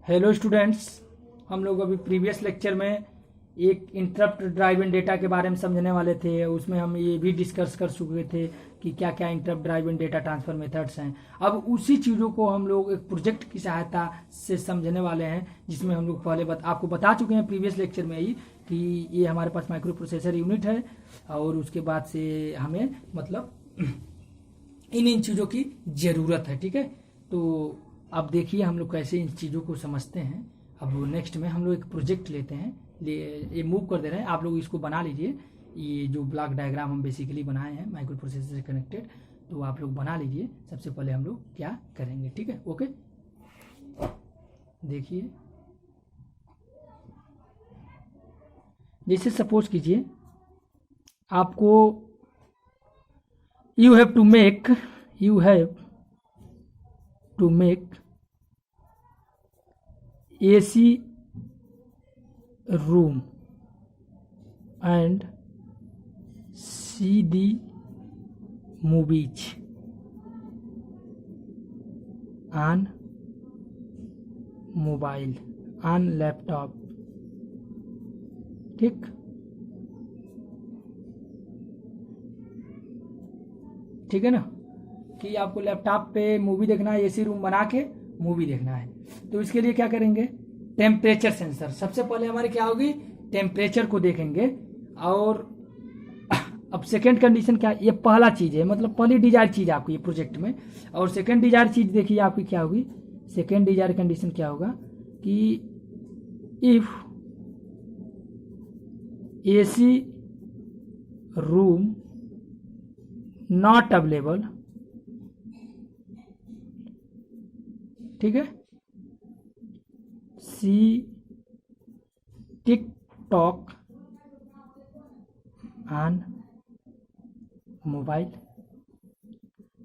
Hello students, हम लोग अभी प्रीवियस लेक्चर में एक इंटरप्ट ड्राइवन डेटा के बारे में समझने वाले थे। उसमें हम ये भी डिस्कस कर चुके थे कि क्या क्या interrupt driven data transfer methods हैं। अब उसी चीज़ों को हम लोग एक प्रोजेक्ट की सहायता से समझने वाले हैं, जिसमें हम लोग पहले आपको बता चुके हैं प्रीवियस लेक्चर में ही कि ये हमारे पास माइक्रो प्रोसेसर यूनिट है और उसके बाद से हमें मतलब इन चीज़ों की ज़रूरत है। ठीक है, तो अब देखिए हम लोग कैसे इन चीज़ों को समझते हैं। अब नेक्स्ट में हम लोग एक प्रोजेक्ट लेते हैं, ये मूव कर दे रहे हैं, आप लोग इसको बना लीजिए। ये जो ब्लॉक डायग्राम हम बेसिकली बनाए हैं माइक्रो प्रोसेसर से कनेक्टेड, तो आप लोग बना लीजिए। सबसे पहले हम लोग क्या करेंगे, ठीक है, ओके। देखिए, जैसे सपोज कीजिए आपको you have to make AC room and CD movies on mobile, on laptop. ठीक, ठीक है ना, कि आपको लैपटॉप पे मूवी देखना है, एसी रूम बना के मूवी देखना है। तो इसके लिए क्या करेंगे, टेम्परेचर सेंसर। सबसे पहले हमारे क्या होगी, टेम्परेचर को देखेंगे। और अब सेकंड कंडीशन क्या, ये पहला चीज है, मतलब पहली डिजायर चीज आपकी ये प्रोजेक्ट में। और सेकंड डिजायर चीज देखिए आपकी क्या होगी, सेकंड डिजायर कंडीशन क्या होगा कि if AC room not available, ठीक है, सी टिकटॉक ऑन मोबाइल।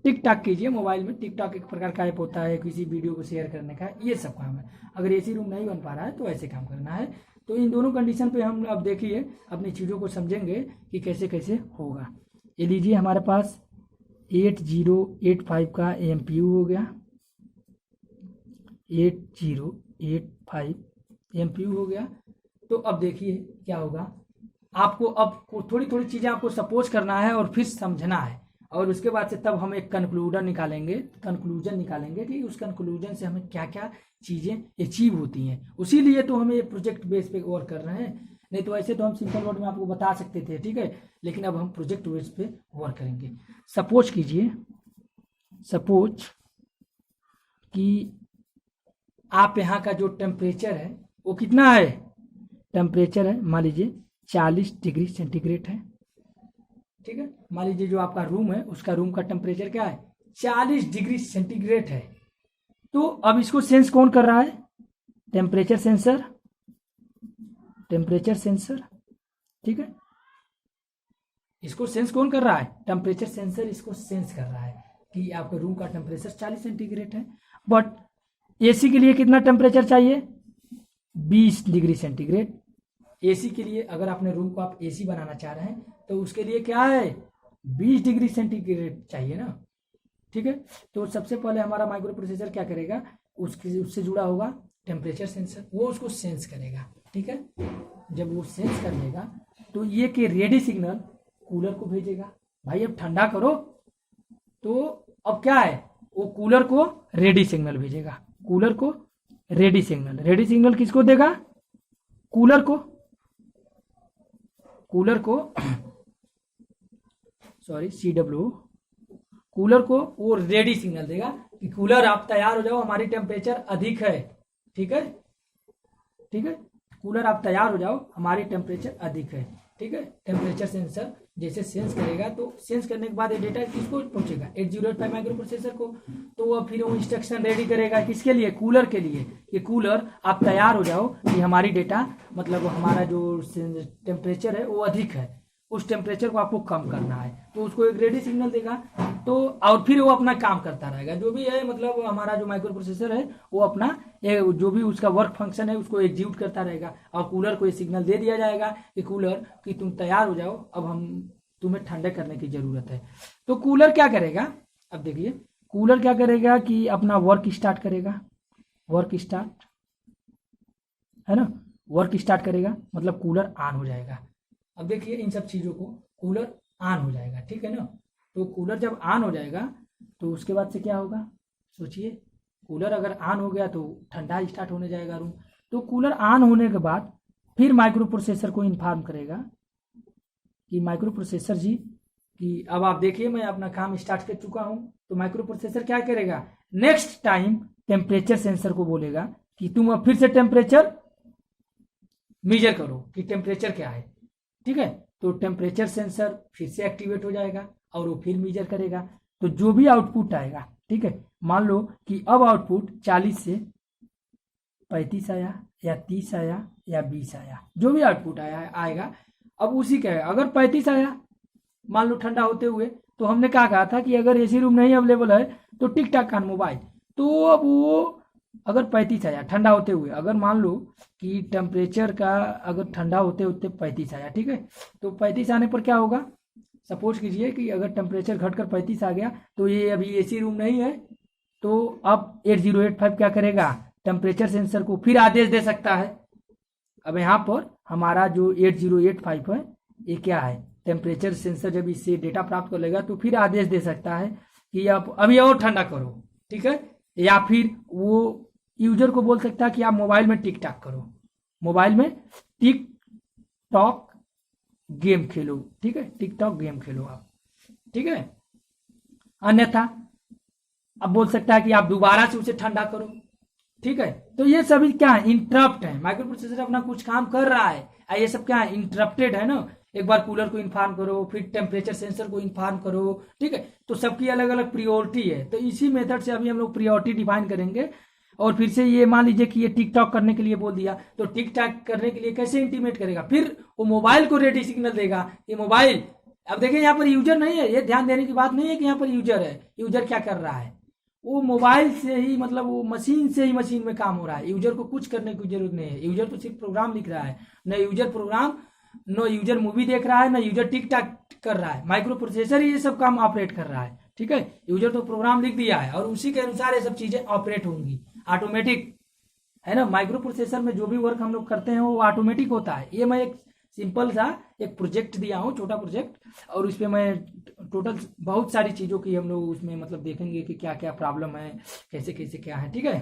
टिकटॉक कीजिए मोबाइल में। टिकटॉक एक प्रकार का ऐप होता है, किसी वीडियो को शेयर करने का, ये सब काम है। अगर एसी रूम नहीं बन पा रहा है तो ऐसे काम करना है। तो इन दोनों कंडीशन पे हम अब देखिए अपनी चीज़ों को समझेंगे कि कैसे कैसे होगा। ये लीजिए हमारे पास 8085 का AMPU हो गया, 8085 AMPU हो गया। तो अब देखिए क्या होगा, आपको अब थोड़ी थोड़ी चीज़ें आपको सपोज करना है और फिर समझना है। और उसके बाद से तब हम एक कंक्लूजन निकालेंगे कि उस कंक्लूजन से हमें क्या क्या चीज़ें अचीव होती हैं। उसीलिए तो हमें ये प्रोजेक्ट बेस पे वर्क कर रहे हैं, नहीं तो ऐसे तो हम सिंपल वर्ड में आपको बता सकते थे, ठीक है। लेकिन अब हम प्रोजेक्ट बेस पे वर्क करेंगे। सपोज कीजिए, सपोज कि आप यहाँ का जो टेम्परेचर है वो कितना है, टेम्परेचर है मान लीजिए 40 डिग्री सेंटीग्रेड है, ठीक है। मान लीजिए जो आपका रूम है उसका रूम का टेम्परेचर क्या है, 40 डिग्री सेंटीग्रेड है। तो अब इसको सेंस कौन कर रहा है, टेम्परेचर सेंसर, टेम्परेचर सेंसर, ठीक है। इसको सेंस कौन कर रहा है, टेम्परेचर सेंसर इसको सेंस कर रहा है कि आपका रूम का टेम्परेचर 40 सेंटीग्रेड है। बट एसी के लिए कितना टेम्परेचर चाहिए, 20 डिग्री सेंटीग्रेड। एसी के लिए अगर अपने रूम को आप एसी बनाना चाह रहे हैं तो उसके लिए क्या है, 20 डिग्री सेंटीग्रेड चाहिए ना, ठीक है। तो सबसे पहले हमारा माइक्रो प्रोसेसर क्या करेगा, उससे जुड़ा होगा टेम्परेचर सेंसर, वो उसको सेंस करेगा, ठीक है। जब वो सेंस कर लेगा तो ये के रेडी सिग्नल कूलर को भेजेगा, भाई अब ठंडा करो। तो अब क्या है, वो कूलर को रेडी सिग्नल भेजेगा, कूलर को रेडी सिग्नल। रेडी सिग्नल किसको देगा, कूलर को, कूलर को सॉरी CW, कूलर को वो रेडी सिग्नल देगा कि कूलर आप तैयार हो जाओ, हमारी टेम्परेचर अधिक है, ठीक है, ठीक है। कूलर आप तैयार हो जाओ, हमारी टेम्परेचर अधिक है, ठीक है। टेम्परेचर सेंसर जैसे सेंस करेगा तो सेंस करने के बाद ये डेटा किसको पहुंचेगा, 8085 माइक्रो प्रोसेसर को। तो वह फिर वो इंस्ट्रक्शन रेडी करेगा किसके लिए, कूलर के लिए, कि कूलर आप तैयार हो जाओ कि हमारी डेटा मतलब हमारा जो टेम्परेचर है वो अधिक है, उस टेम्परेचर को आपको कम करना है। तो उसको एक रेडी सिग्नल देगा, तो और फिर वो अपना काम करता रहेगा, जो भी है मतलब हमारा जो माइक्रो प्रोसेसर है वो अपना जो भी उसका वर्क फंक्शन है उसको एग्जीक्यूट करता रहेगा। और कूलर को ये सिग्नल दे दिया जाएगा कि कूलर कि तुम तैयार हो जाओ, अब हम तुम्हें ठंडे करने की जरूरत है। तो कूलर क्या करेगा, अब देखिए कूलर क्या करेगा कि अपना वर्क स्टार्ट करेगा, वर्क स्टार्ट, है ना, वर्क स्टार्ट करेगा मतलब कूलर ऑन हो जाएगा। अब देखिए इन सब चीज़ों को, कूलर ऑन हो जाएगा, ठीक है ना। तो कूलर जब ऑन हो जाएगा तो उसके बाद से क्या होगा, सोचिए, कूलर अगर ऑन हो गया तो ठंडा स्टार्ट होने जाएगा रूम। तो कूलर ऑन होने के बाद फिर माइक्रो प्रोसेसर को इन्फॉर्म करेगा कि माइक्रो प्रोसेसर जी कि अब आप देखिए मैं अपना काम स्टार्ट कर चुका हूं। तो माइक्रो प्रोसेसर क्या करेगा, नेक्स्ट टाइम टेम्परेचर सेंसर को बोलेगा कि तुम अब फिर से टेम्परेचर मेजर करो कि टेम्परेचर क्या है, ठीक है। तो टेम्परेचर सेंसर फिर से एक्टिवेट हो जाएगा और वो फिर मेजर करेगा। तो जो भी आउटपुट आएगा, ठीक है, मान लो कि अब आउटपुट 40 से 35 आया या 30 आया या 20 आया, जो भी आउटपुट आएगा। अब उसी का है, अगर 35 आया मान लो ठंडा होते हुए, तो हमने क्या कहा था कि अगर एसी रूम नहीं अवेलेबल है तो टिक टाक ऑन मोबाइल। तो अब वो अगर 35 आया ठंडा होते हुए, अगर मान लो कि टेम्परेचर का अगर ठंडा होते होते 35 आया, ठीक है, तो 35 आने पर क्या होगा, सपोज कीजिए कि अगर टेम्परेचर घटकर 35 आ गया तो ये अभी एसी रूम नहीं है, तो अब 8085 क्या करेगा, टेम्परेचर सेंसर को फिर आदेश दे सकता है। अब यहाँ पर हमारा जो 8085 है ये क्या है, टेम्परेचर सेंसर जब इससे डेटा प्राप्त कर लेगा तो फिर आदेश दे सकता है कि आप अभी और ठंडा करो, ठीक है। या फिर वो यूजर को बोल सकता है कि आप मोबाइल में टिक टॉक करो, मोबाइल में टिक टॉक गेम खेलो, ठीक है, टिक टॉक गेम खेलो आप, ठीक है। अन्यथा अब बोल सकता है कि आप दोबारा से उसे ठंडा करो, ठीक है। तो ये सभी क्या है, इंटरप्ट है। माइक्रो प्रोसेसर अपना कुछ काम कर रहा है, ये सब क्या है, इंटरप्टेड है ना। एक बार कूलर को इन्फॉर्म करो, फिर टेम्परेचर सेंसर को इन्फॉर्म करो, ठीक है। तो सबकी अलग अलग प्रियोरिटी है। तो इसी मेथड से अभी हम लोग प्रियोरिटी डिफाइन करेंगे। और फिर से ये मान लीजिए कि ये टिक टॉक करने के लिए बोल दिया, तो टिक टॉक करने के लिए कैसे इंटीमेट करेगा, फिर वो मोबाइल को रेडी सिग्नल देगा कि मोबाइल, अब देखिए यहाँ पर यूजर नहीं है, ये ध्यान देने की बात नहीं है कि यहाँ पर यूजर है। यूजर क्या कर रहा है, वो मोबाइल से ही, मतलब वो मशीन से ही मशीन में काम हो रहा है। यूजर को कुछ करने की जरूरत नहीं है। यूजर तो सिर्फ प्रोग्राम लिख रहा है, न यूजर प्रोग्राम, न यूजर मूवी देख रहा है, न यूजर टिक टॉक कर रहा है। माइक्रो प्रोसेसर ही ये सब काम ऑपरेट कर रहा है, ठीक है। यूजर तो प्रोग्राम लिख दिया है और उसी के अनुसार ये सब चीजें ऑपरेट होंगी, ऑटोमेटिक, है ना। माइक्रो प्रोसेसर में जो भी वर्क हम लोग करते हैं वो ऑटोमेटिक होता है। ये मैं एक सिंपल सा एक प्रोजेक्ट दिया हूँ, छोटा प्रोजेक्ट, और उस पर मैं टोटल बहुत सारी चीज़ों की हम लोग उसमें मतलब देखेंगे कि क्या क्या प्रॉब्लम है, कैसे कैसे क्या है, ठीक है।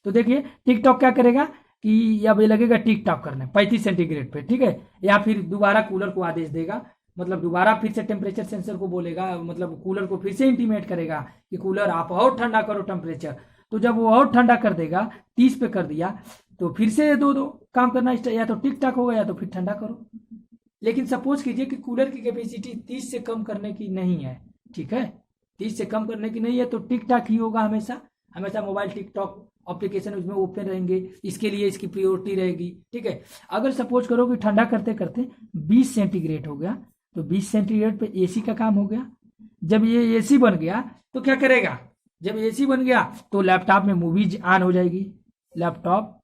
तो देखिए टिक टॉक क्या करेगा कि अब ये लगेगा टिक टॉक करने 35 सेंटीग्रेड पे, ठीक है। या फिर दोबारा कूलर को आदेश देगा, मतलब दोबारा फिर से टेम्परेचर सेंसर को बोलेगा, मतलब कूलर को फिर से इंटीमेट करेगा कि कूलर आप और ठंडा करो टेम्परेचर। तो जब वो और ठंडा कर देगा, 30 पे कर दिया, तो फिर से दो काम करना, या तो टिक टाक होगा या तो फिर ठंडा करो। लेकिन सपोज कीजिए कि कूलर की कैपेसिटी 30 से कम करने की नहीं है, ठीक है, 30 से कम करने की नहीं है, तो टिक टाक ही होगा हमेशा। हमेशा मोबाइल टिक टॉक एप्लीकेशन उसमें ओपन रहेंगे, इसके लिए इसकी प्रायोरिटी रहेगी, ठीक है। अगर सपोज करो कि ठंडा करते करते 20 सेंटीग्रेड हो गया, तो 20 सेंटीग्रेड पे एसी का काम हो गया। जब ये एसी बन गया तो क्या करेगा, जब एसी बन गया तो लैपटॉप में मूवीज ऑन हो जाएगी, लैपटॉप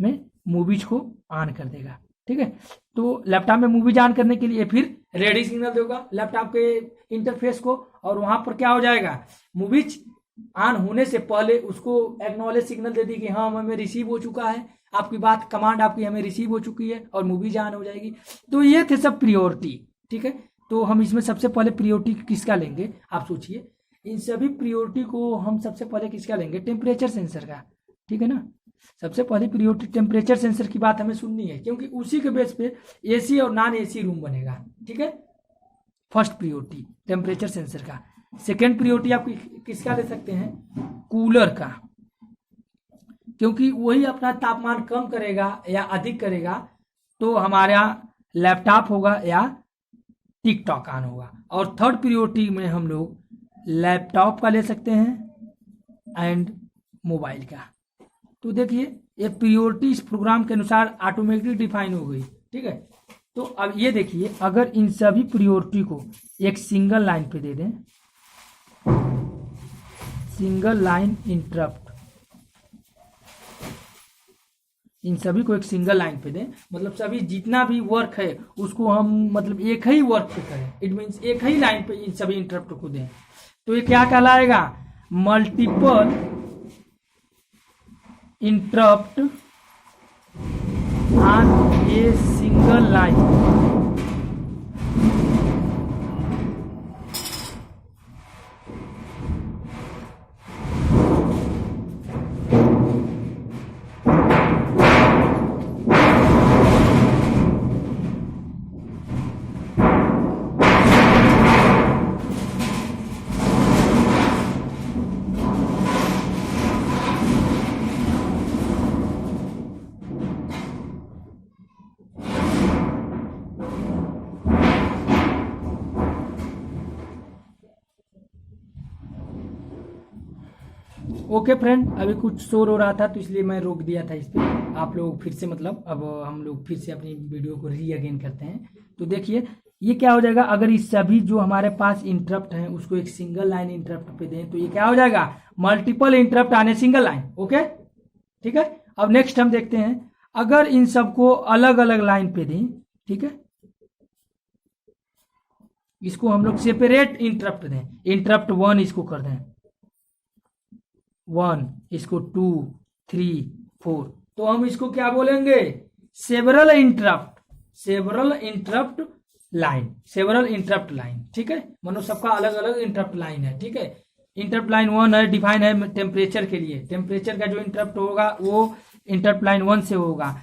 में मूवीज को ऑन कर देगा, ठीक है। तो लैपटॉप में मूवीज ऑन करने के लिए फिर रेडी सिग्नल देगा लैपटॉप के इंटरफेस को, और वहां पर क्या हो जाएगा, मूवीज ऑन होने से पहले उसको एक्नॉलेज सिग्नल दे दी कि हाँ हमें रिसीव हो चुका है, आपकी बात, कमांड आपकी हमें रिसीव हो चुकी है, और मूवीज ऑन हो जाएगी। तो ये थे सब प्रियोरिटी, ठीक है। तो हम इसमें सबसे पहले प्रियोरिटी किसका लेंगे, आप सोचिए। इन सभी प्रियोरिटी को हम सबसे पहले किसका लेंगे, टेम्परेचर सेंसर का, ठीक है ना। सबसे पहले प्रियोरिटी टेम्परेचर सेंसर की बात हमें सुननी है, क्योंकि उसी के बेस पे एसी और नॉन एसी रूम बनेगा, ठीक है। फर्स्ट प्रियोरिटी टेम्परेचर सेंसर का। सेकेंड प्रियोरिटी आप किसका ले सकते हैं, कूलर का, क्योंकि वही अपना तापमान कम करेगा या अधिक करेगा तो हमारा लैपटॉप होगा या टिक टॉक ऑन होगा। और थर्ड प्रियोरिटी में हम लोग लैपटॉप का ले सकते हैं एंड मोबाइल का। तो देखिए ये प्रियोरिटी इस प्रोग्राम के अनुसार ऑटोमेटिक डिफाइन हो गई, ठीक है। तो अब ये देखिए, अगर इन सभी प्रियोरिटी को एक सिंगल लाइन पे दे दें, सिंगल लाइन इंटरप्ट, इन सभी को एक सिंगल लाइन पे दें, मतलब सभी जितना भी वर्क है उसको हम मतलब एक ही वर्क पे करें, इट मीन्स एक ही लाइन पे इन सभी इंटरप्ट को दें, तो ये क्या कहलाएगा, multiple interrupt on a single line. Okay friend, अभी कुछ शोर हो रहा था तो इसलिए मैं रोक दिया था इस पे। आप लोग फिर से मतलब अब हम लोग फिर से अपनी वीडियो को री अगेन करते हैं। तो देखिए ये क्या हो जाएगा, अगर इस सभी जो हमारे पास इंटरप्ट हैं उसको एक सिंगल लाइन इंटरप्ट पे दें तो ये क्या हो जाएगा, मल्टीपल इंटरप्ट आने सिंगल लाइन। ओके ठीक है। अब नेक्स्ट हम देखते हैं, अगर इन सबको अलग अलग लाइन पे दें, ठीक है, इसको हम लोग सेपरेट इंटरप्ट दें, इंटरप्ट 1 इसको कर दें 1, इसको 2, 3, 4, तो हम इसको क्या बोलेंगे, सेवरल इंटरप्ट लाइन। ठीक है, मानो सबका अलग अलग इंटरप्ट लाइन है। ठीक है, इंटरप्ट लाइन 1 है, डिफाइन है टेम्परेचर के लिए, टेम्परेचर का जो इंटरप्ट होगा वो इंटरप्ट लाइन 1 से होगा,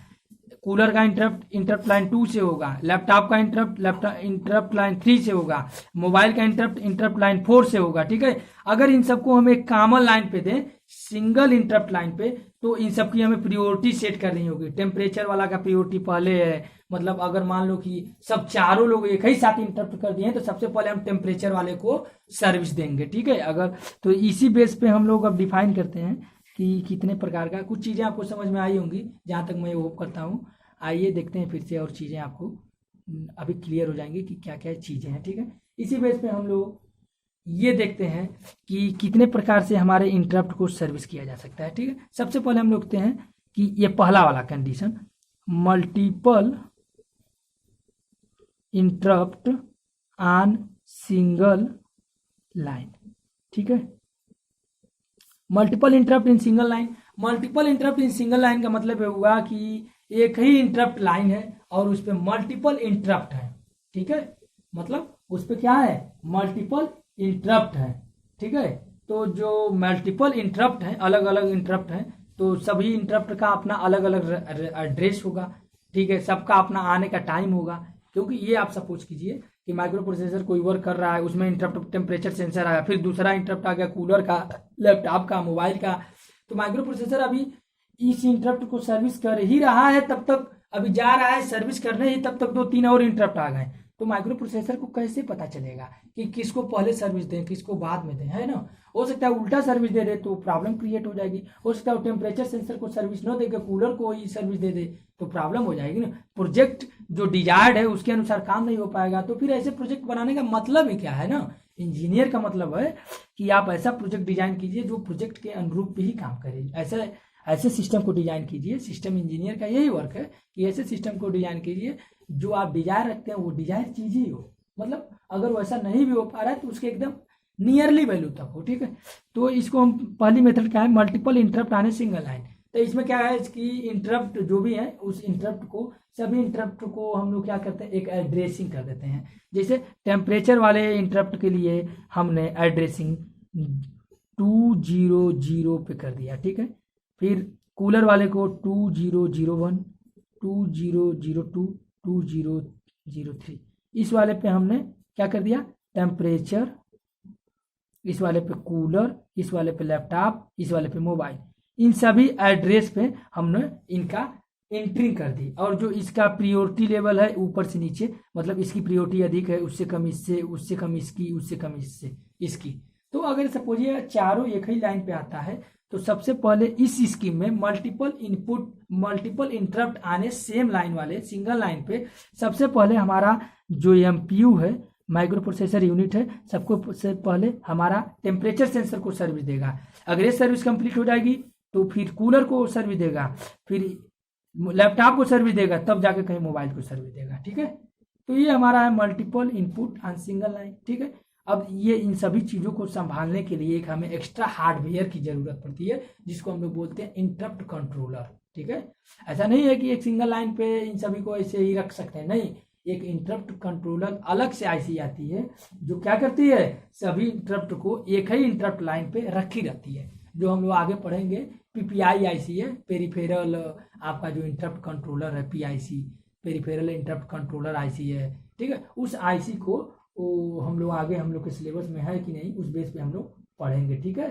कूलर का इंटरप्ट लाइन 2 से होगा, लैपटॉप का इंटरप्ट लाइन 3 से होगा, मोबाइल का इंटरप्ट लाइन 4 से होगा। ठीक है, अगर इन सबको हम एक कॉमन लाइन पे दें, सिंगल इंटरप्ट लाइन पे, तो इन सबकी हमें प्रायोरिटी सेट करनी होगी। टेम्परेचर वाला का प्रायोरिटी पहले है, मतलब अगर मान लो कि सब चारों लोग एक ही साथ इंटरप्ट कर दिए तो सबसे पहले हम टेम्परेचर वाले को सर्विस देंगे। ठीक है, अगर तो इसी बेस पे हम लोग अब डिफाइन करते हैं कि कितने प्रकार का, कुछ चीज़ें आपको समझ में आई होंगी जहाँ तक मैं होप करता हूँ। आइए देखते हैं फिर से, और चीज़ें आपको अभी क्लियर हो जाएंगी कि क्या क्या चीज़ें हैं। ठीक है, इसी बेस पे हम लोग ये देखते हैं कि कितने प्रकार से हमारे इंटरप्ट को सर्विस किया जा सकता है। ठीक है, सबसे पहले हम लोग देखते हैं कि ये पहला वाला condition, multiple interrupt on single line. ठीक है, multiple interrupt in single line, multiple interrupt in single line का मतलब हुआ कि एक ही इंटरप्ट लाइन है और उस पर मल्टीपल इंटरप्ट है। ठीक है, मतलब उस पर क्या है, मल्टीपल इंटरप्ट है। ठीक है, तो जो मल्टीपल इंटरप्ट है, अलग अलग इंटरप्ट है, तो सभी इंटरप्ट का अपना अलग अलग एड्रेस होगा। ठीक है, सबका अपना आने का टाइम होगा, क्योंकि ये आप सपोज कीजिए कि माइक्रो प्रोसेसर कोई वर्क कर रहा है, उसमें इंटरप्ट टेम्परेचर सेंसर आया, फिर दूसरा इंटरप्ट आ गया कूलर का, लैपटॉप का, मोबाइल का, तो माइक्रो प्रोसेसर अभी इस इंटरप्ट को सर्विस कर ही रहा है, तब तक अभी जा रहा है सर्विस करने ही, तब तक 2-3 और इंटरप्ट आ गए। तो माइक्रो प्रोसेसर को कैसे पता चलेगा कि किसको पहले सर्विस दें किसको बाद में दें, है ना। हो सकता है उल्टा सर्विस दे दे तो प्रॉब्लम क्रिएट हो जाएगी, हो सकता है टेम्परेचर सेंसर को सर्विस न देकर कूलर को ही सर्विस दे दे तो प्रॉब्लम हो जाएगी ना। प्रोजेक्ट जो डिजायर्ड है उसके अनुसार काम नहीं हो पाएगा, तो फिर ऐसे प्रोजेक्ट बनाने का मतलब ही क्या है ना। इंजीनियर का मतलब है कि आप ऐसा प्रोजेक्ट डिजाइन कीजिए जो प्रोजेक्ट के अनुरूप भी काम करे, ऐसे सिस्टम को डिजाइन कीजिए। सिस्टम इंजीनियर का यही वर्क है कि ऐसे सिस्टम को डिजाइन कीजिए जो आप डिजायर रखते हैं वो डिजायर चीज ही हो, मतलब अगर वैसा नहीं भी हो पा रहा है तो उसके एकदम नियरली वैल्यू तक हो। ठीक है, तो इसको हम पहली मेथड क्या है, मल्टीपल इंटरप्ट आने सिंगल लाइन। तो इसमें क्या है कि इंटरप्ट जो भी है उस इंटरप्ट को, सभी इंटरप्ट को हम लोग क्या करते हैं, एक एड्रेसिंग कर देते हैं। जैसे टेम्परेचर वाले इंटरप्ट के लिए हमने एड्रेसिंग 200 पे कर दिया। ठीक है, फिर कूलर वाले को 2001, 2002, 2003, इस वाले पे हमने क्या कर दिया, टेम्परेचर, इस वाले पे कूलर, इस वाले पे लैपटॉप, इस वाले पे मोबाइल, इन सभी एड्रेस पे हमने इनका एंट्रिंग कर दी। और जो इसका प्रियोरिटी लेवल है ऊपर से नीचे, मतलब इसकी प्रियोरिटी अधिक है, उससे कम इससे, उससे कम इसकी, उससे कम इससे इसकी। तो अगर सपोज ये चारों एक ही लाइन पे आता है तो सबसे पहले इस स्कीम में मल्टीपल इनपुट, मल्टीपल इंटरप्ट आने सेम लाइन वाले सिंगल लाइन पे, सबसे पहले हमारा जो एमपीयू है, माइक्रो प्रोसेसर यूनिट है, सबको से पहले हमारा टेम्परेचर सेंसर को सर्विस देगा। अगर ये सर्विस कंप्लीट हो जाएगी तो फिर कूलर को सर्विस देगा, फिर लैपटॉप को सर्विस देगा, तब जाके कहीं मोबाइल को सर्विस देगा। ठीक है, तो ये हमारा है multiple input on single line. ठीक है, अब ये इन सभी चीज़ों को संभालने के लिए एक हमें एक्स्ट्रा हार्डवेयर की ज़रूरत पड़ती है, जिसको हम लोग बोलते हैं इंटरप्ट कंट्रोलर। ठीक है, ऐसा नहीं है कि एक सिंगल लाइन पे इन सभी को ऐसे ही रख सकते हैं, नहीं, एक इंटरप्ट कंट्रोलर अलग से आईसी आती है जो क्या करती है, सभी इंटरप्ट को एक ही इंटरप्ट लाइन पे रखी रहती है, जो हम लोग आगे पढ़ेंगे। पीपीआई आईसी है, पेरिफेरल आपका जो इंटरप्ट कंट्रोलर है, PIC, peripheral interrupt controller IC है। ठीक है, उस आईसी को हम लोग आगे हम लोग के सिलेबस में है कि नहीं, उस बेस पे हम लोग पढ़ेंगे। ठीक है,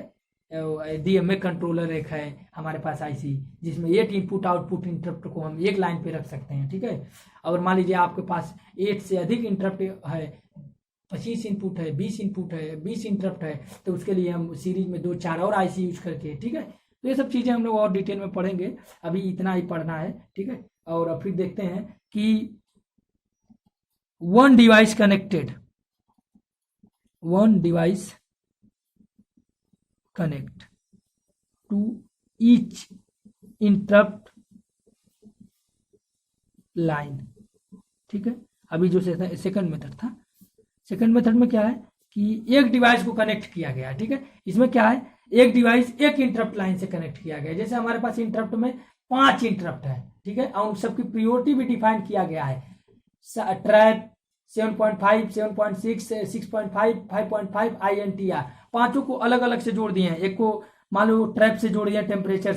डीएमए कंट्रोलर एक है हमारे पास आईसी, जिसमें 8 इनपुट आउटपुट इंटरप्ट को हम एक लाइन पे रख सकते हैं। ठीक है, और मान लीजिए आपके पास 8 से अधिक इंटरप्ट है, 25 इनपुट है, 20 इनपुट है, 20 इंटरप्ट है, तो उसके लिए हम सीरीज में 2-4 और आईसी यूज करके, ठीक है, तो ये सब चीज़ें हम लोग और डिटेल में पढ़ेंगे, अभी इतना ही पढ़ना है। ठीक है, और अब फिर देखते हैं कि one device connect to each interrupt line. ठीक है, अभी जो सेकंड मेथड था, सेकंड मेथड में क्या है कि एक डिवाइस को कनेक्ट किया गया। ठीक है, इसमें क्या है, एक डिवाइस एक इंटरप्ट लाइन से कनेक्ट किया गया। जैसे हमारे पास इंटरप्ट में 5 इंटरप्ट है, ठीक है, और उन सबकी प्रायोरिटी भी डिफाइन किया गया है। ट्रैप 7.5, 7.6, 6.5, 5.5, INTR, पांचों को अलग अलग से जोड़ दिए हैं। एक को मान लो ट्रैप से जोड़ दिया टेम्परेचर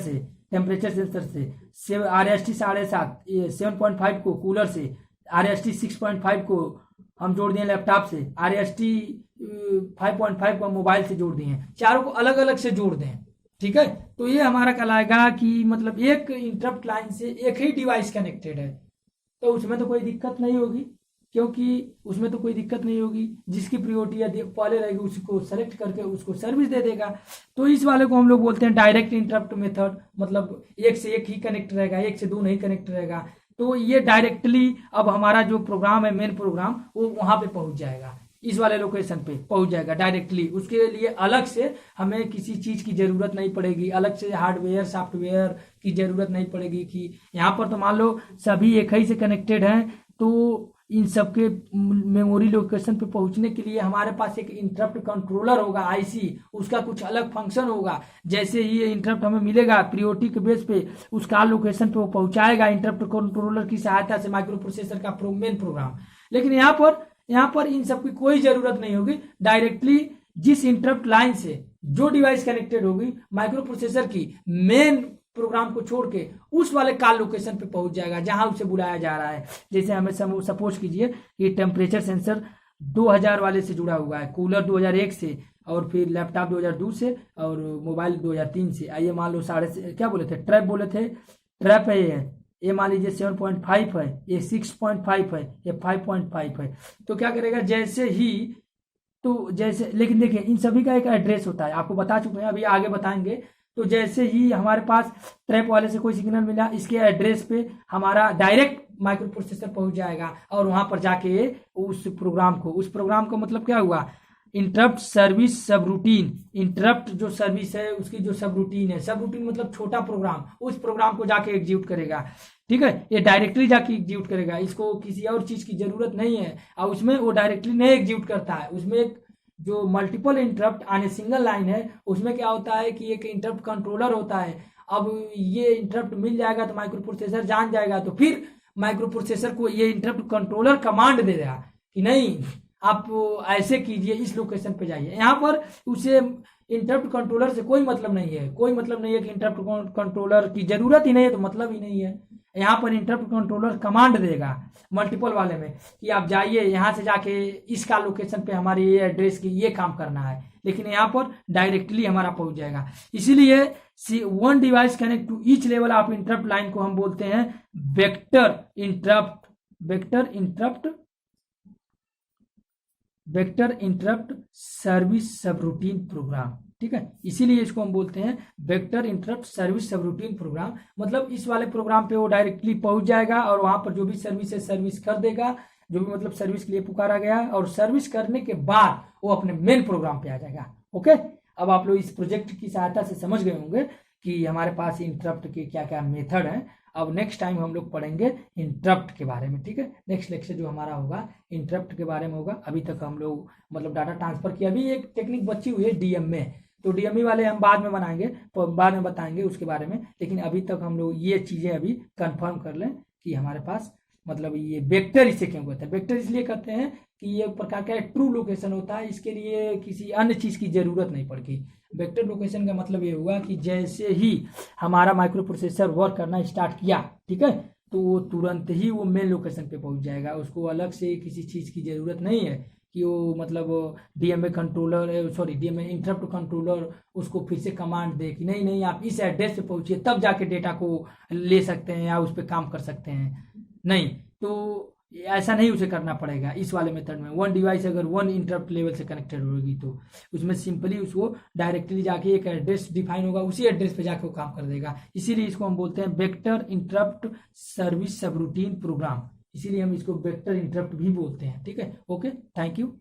सेंसर से, RST 7.5, 7.5 को कूलर से, RST 6.5 को हम जोड़ दिए लैपटॉप से, RST 5.5 को मोबाइल से जोड़ दिए, चारों को अलग अलग से जोड़ दें। ठीक है, तो ये हमारा कहलाएगा कि मतलब एक इंटरप्ट लाइन से एक ही डिवाइस कनेक्टेड है, तो उसमें तो कोई दिक्कत नहीं होगी, क्योंकि उसमें तो कोई दिक्कत नहीं होगी, जिसकी प्रायोरिटी पहले रहेगी उसको सेलेक्ट करके उसको सर्विस दे देगा। तो इस वाले को हम लोग बोलते हैं डायरेक्ट इंटरप्ट मेथड, मतलब एक से एक ही कनेक्ट रहेगा, एक से दो नहीं कनेक्ट रहेगा। तो ये डायरेक्टली अब हमारा जो प्रोग्राम है, मेन प्रोग्राम, वो वहां पे पहुंच जाएगा, इस वाले लोकेशन पे पहुंच जाएगा डायरेक्टली। उसके लिए अलग से हमें किसी चीज की जरूरत नहीं पड़ेगी, अलग से हार्डवेयर सॉफ्टवेयर की जरूरत नहीं पड़ेगी कि यहाँ पर तो मान लो सभी एक ही से कनेक्टेड हैं, तो इन सबके मेमोरी लोकेशन पे पहुंचने के लिए हमारे पास एक इंटरप्ट कंट्रोलर होगा आईसी, उसका कुछ अलग फंक्शन होगा। जैसे ही ये इंटरप्ट हमें मिलेगा प्रायोरिटी के बेस पे, उसका लोकेशन पे वो पहुंचाएगा इंटरप्ट कंट्रोलर की सहायता से माइक्रो प्रोसेसर का मेन प्रोग्राम। लेकिन यहाँ पर इन सब की कोई जरूरत नहीं होगी, डायरेक्टली जिस इंटरप्ट लाइन से जो डिवाइस कनेक्टेड होगी माइक्रो प्रोसेसर की मेन प्रोग्राम को छोड़ के उस वाले कॉल लोकेशन पे पहुंच जाएगा जहां उसे बुलाया जा रहा है। जैसे हमें सपोज कीजिए कि टेम्परेचर सेंसर 2000 वाले से जुड़ा हुआ है, कूलर 2001 से, और फिर लैपटॉप 2002 से, और मोबाइल 2003 से। आइए मान लो क्या बोले थे, ट्रैप बोले थे, ट्रैप है ये मान लीजिए 7.5 है, ये 6.5 है, ये 5.5 है। तो क्या करेगा, लेकिन देखिए इन सभी का एक एड्रेस होता है, आपको बता चुके हैं, अभी आगे बताएंगे। तो जैसे ही हमारे पास ट्रैप वाले से कोई सिग्नल मिला, इसके एड्रेस पे हमारा डायरेक्ट माइक्रो प्रोसेसर पहुंच जाएगा, और वहां पर जाके उस प्रोग्राम को मतलब क्या हुआ, इंटरप्ट सर्विस सब रूटीन, इंटरप्ट जो सर्विस है उसकी जो सब रूटीन है, सब रूटीन मतलब छोटा प्रोग्राम, उस प्रोग्राम को जाके एग्जीक्यूट करेगा। ठीक है, ये डायरेक्टली जाके एग्जीक्यूट करेगा, इसको किसी और चीज की जरूरत नहीं है, और उसमें वो डायरेक्टली नहीं एग्जीक्यूट करता है। उसमें एक जो मल्टीपल इंटरप्ट आने सिंगल लाइन है, उसमें क्या होता है कि एक इंटरप्ट कंट्रोलर होता है। अब ये इंटरप्ट मिल जाएगा तो माइक्रो प्रोसेसर जान जाएगा, तो फिर माइक्रो प्रोसेसर को ये इंटरप्ट कंट्रोलर कमांड दे देगा कि नहीं आप ऐसे कीजिए, इस लोकेशन पे जाइए। यहाँ पर उसे इंटरप्ट कंट्रोलर से कोई मतलब नहीं है, कि इंटरप्ट कंट्रोलर की जरूरत ही नहीं है तो मतलब ही नहीं है। यहाँ पर इंटरप्ट कंट्रोलर कमांड देगा मल्टीपल वाले में कि आप जाइए, यहाँ से जाके इसका लोकेशन पे हमारे ये एड्रेस की ये काम करना है, लेकिन यहाँ पर डायरेक्टली हमारा पहुंच जाएगा। इसीलिए one device connect to each level of interrupt line को हम बोलते हैं vector interrupt service subroutine program. ठीक है, इसीलिए इसको हम बोलते हैं vector interrupt service subroutine program. मतलब इस वाले प्रोग्राम पे वो डायरेक्टली पहुंच जाएगा और वहां पर जो भी सर्विस है सर्विस कर देगा, जो भी मतलब सर्विस के लिए पुकारा गया है, और सर्विस करने के बाद वो अपने मेन प्रोग्राम पे आ जाएगा। ओके, अब आप लोग इस प्रोजेक्ट की सहायता से समझ गए होंगे कि हमारे पास इंटरप्ट के क्या क्या मेथड हैं। अब नेक्स्ट टाइम हम लोग पढ़ेंगे इंटरप्ट के बारे में, ठीक है। नेक्स्ट लेक्चर जो हमारा होगा इंटरप्ट के बारे में होगा। अभी तक हम लोग मतलब डाटा ट्रांसफर की अभी एक टेक्निक बची हुई है डीएमए, तो डीएमए वाले हम बाद में बनाएंगे, तो बाद में बताएंगे उसके बारे में। लेकिन अभी तक हम लोग ये चीज़ें अभी कंफर्म कर लें कि हमारे पास मतलब ये वेक्टर इसे क्यों कहते हैं। वेक्टर इसलिए कहते हैं कि ये एक प्रकार का ट्रू लोकेशन होता है, इसके लिए किसी अन्य चीज़ की ज़रूरत नहीं पड़ती। वेक्टर लोकेशन का मतलब ये हुआ कि जैसे ही हमारा माइक्रो प्रोसेसर वर्क करना स्टार्ट किया, ठीक है, तो वो तुरंत ही वो मेन लोकेशन पे पहुंच जाएगा। उसको अलग से किसी चीज़ की ज़रूरत नहीं है कि वो मतलब DMA controller sorry DMA interrupt controller उसको फिर से कमांड दे कि नहीं नहीं आप इस एड्रेस पे पहुंचिए, तब जाके डेटा को ले सकते हैं या उस पर काम कर सकते हैं। नहीं, तो ऐसा नहीं उसे करना पड़ेगा इस वाले मेथड में। वन डिवाइस अगर वन इंटरप्ट लेवल से कनेक्टेड होगी तो उसमें सिंपली उसको डायरेक्टली जाके एक एड्रेस डिफाइन होगा, उसी एड्रेस पे जाके वो काम कर देगा। इसीलिए इसको हम बोलते हैं vector interrupt service subroutine program, इसीलिए हम इसको वेक्टर इंटरप्ट भी बोलते हैं, ठीक है। Okay, thank you.